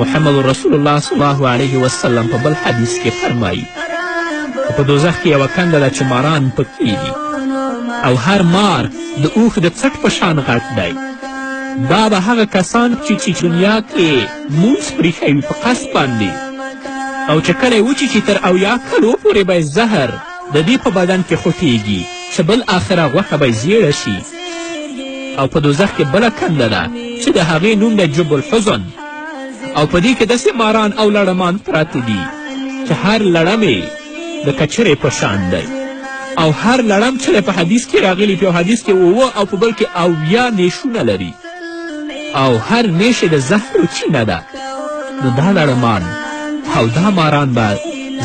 محمد رسول الله صلی الله علیه وسلم په بل حدیث کې فرمایي په دوزخ کې یوه کنده ده چې ماران پکې دي او هر مار د اوښ د څټ په شان غټ دی. دا به هغه کسان چې دنیا کې مونځ پرېښی وي په قصد باندې او چې کله یې وچیچي تر 80 کلو پورې به زهر د دې په بدن کې خوټیږي چې بل آخره غوښه به زیړه شي. او په دوزخ کې بله کنده ده چې د هغې نوم دی جب الحزن او په دې کې داسې ماران او لړمان پراته دي چې هر لړم د کچرې په شان دی او هر لړم چې په حدیث کې راغلی په یو حدیث کې 9 او په بل کې 80 نیشونه لري او هر نیش د زهرو چینه ده. نو دا لړمان او دا ماران به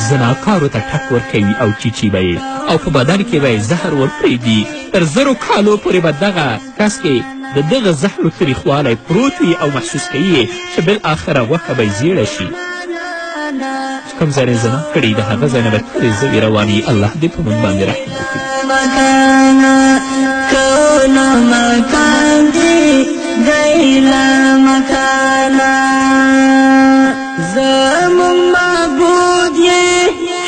زناکارو ته ټک ورکوي او چیچي به یې او په بدن کې به یې زهر ورپرېږدي تر 1000 کالو پورې به دغه کس کې د دغه زهرو تریخوالی پروت وي او محسوس کوي چې بالآخره غوښه به یې زیړه شي. کوم ځای نه زنا کړي د هغه ځای نه به ټولې زوی رواني. الله دې په موږ باندې رحم وکړي. زمون معبود یې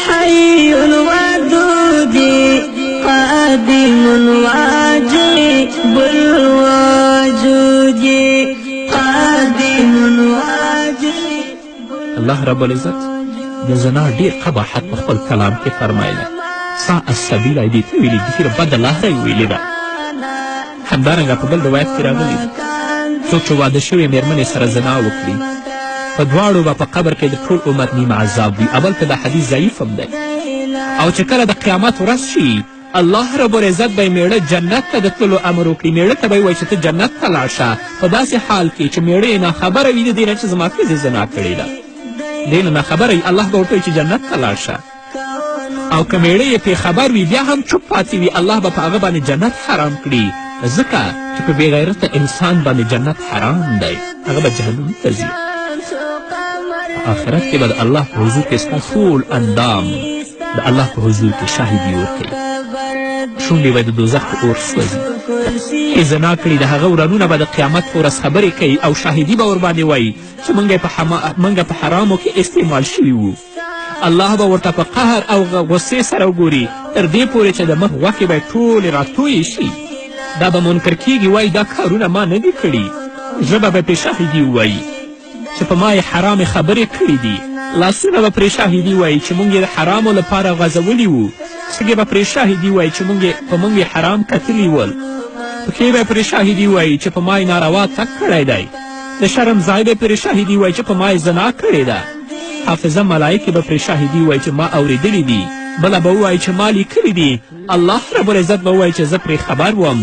حی الودود قدیم واجب الوجود قدیم واجب. الله رب العزت د زنا ډېر قباحت په خپل کلام کې فرمایلی. ساء السبیله یې دې ته ویلي ډېر بده لاره یې ویلې ده. همدارنګه په بل روایت کې راغلي څوک چې واده شوې مېرمنې سره زنا وکړي په دواړو به په قبر کې د ټول امت نیمه عذاب وي. اول که دا حدیث ضعیف هم دی او چې کله د قیامت ورځ شي الله رب العزت به یې میړه جنت ته د تللو امر وکړي. میړه ته به یې وایي چې ته جنت ته لاړ شه په داسې حال کې چې میړه یې ناخبره وي د دې نه چې زما ښځې زنا کړې ده. دې نه ناخبره وي الله به ورته وایي چې جنت ته لاړ شه. او که میړه یې پې خبر وي بیا هم چوپ پاتې وي الله به په هغه باندې جنت حرام کړي ځکه چې په بېغیرته انسان باندې جنت حرام دی هغه به جهنم ته ځي. په آخرت کې به د الله په حضور کې ستا ټول اندام د الله په حضور کې شاهدي ورکوي. شونډې به د دوزخ په اور سوځي. چې زنا کړي د هغه ورانونه به د قیامت په ورځ خبرې کوي او شاهدي به ورباندې وایي چې موږ په حرامو کې استعمال شوي وو. الله به ورته په قهر او غصې سره وګوري تر دې پورې چې د مخ غوښې به یې ټولې راتویې شي. دا به منکر کیږي وایي دا کارونه ما نه دي کړي. ژبه به پرې شاهدي ووایي چې په ما یې حرامې خبرې کړي دي. لاسونه به پرې شاهدي وایي چې موږ یې د حرامو لپاره غځولي وو. سترګې به پرې شاهدي وایي چې په موږ یې حرام کتلي ول. پښې به پرې شاهدي وایي چې په ما یې ناروا تګ کړی دی. د شرم ځای به پرې شاهدي وایي چې په ما یې زنا کړې ده. حافظه ملایکې به پرې شاهدي وایي چې ما اورېدلي دي. بله به ووایي چې ما لیکلي دي. الله رب العزت به ووایي چې زه پرې خبر وم